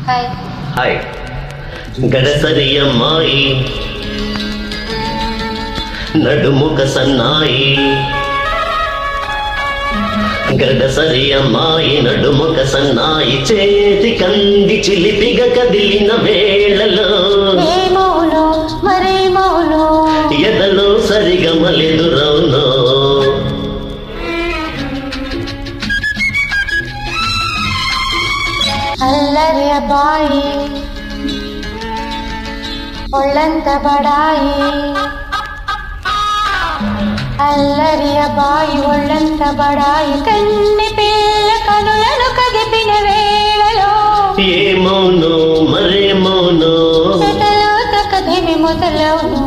hi hi గడసరి అమ్మాయి నడుముక సన్నాయి గడసరి అమ్మాయి నడుముక సన్నాయి చేతి కంది చిలిపిగ కదిలిన వేళలో ఏమోలో మరేమోలో ఎదలో సరిగమలెదురవునో అల్లరి అబ్బాయి ఒళ్ళంత బడాయి అల్లరి అబ్బాయి ఒళ్ళంత బడాయి కన్ని పిల్ల కనులను కదిపిన వేళలో ఏమోనో మరేమోనో చెటలో తకదిమి మొదలవును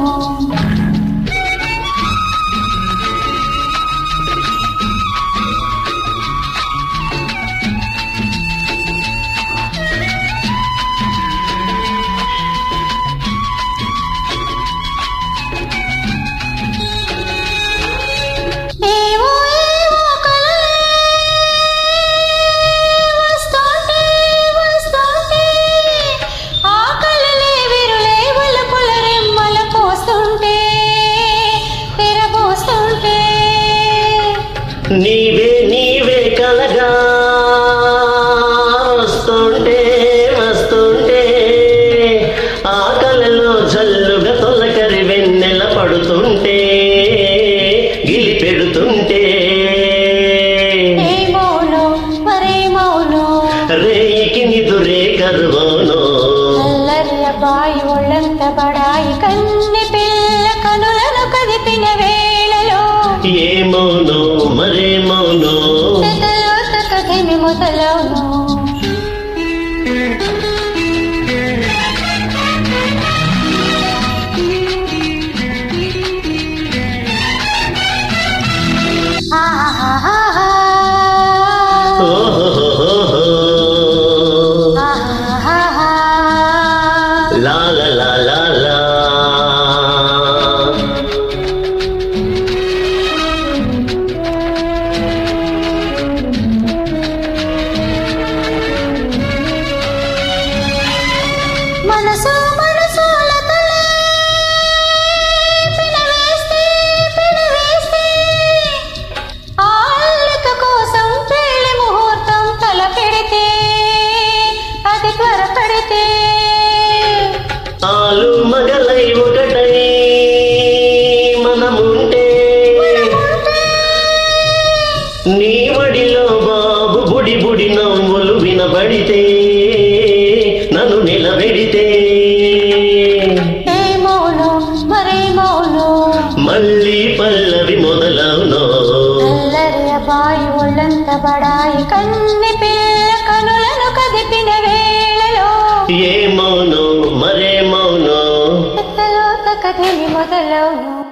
నీవే నీవే కలగా వస్తుంటే వస్తుంటే ఆ కలలో జల్లుగా తొలకరి వెన్నెల పడుతుంటే గిలి పెడుతుంటే రేయికి నిదురే కరువోనో అల్లరి అబ్బాయి ఒళ్ళంత బడాయి కన్ని పిల్ల కనులను కదిపిన వేళలో ఏమోనో మరేమోనో చెటలో తకదిమి మొదలవును లా లా లా లా లా మనసు మనసులతోనే పినవేస్తే ఆ అల్లిక కోసం పెళ్లి ముహూర్తం తలపెడితే అది త్వరపడితే ఆలు మగలై ఒకటై మనముంటే నీ వడిలో బాబు బుడి బుడి నవ్వులు వినబడితే నన్ను నిలబెడితే ఏమోలో మరేమోలో మళ్ళీ పల్లవి మొదలవునో అల్లరి అబ్బాయి ఒళ్ళంత బడాయి కన్ని పిల్ల కనులను కదిపిన వేళలో ఏమోనో మరేమోనో చెట్టలో తకదిమి మొదలవును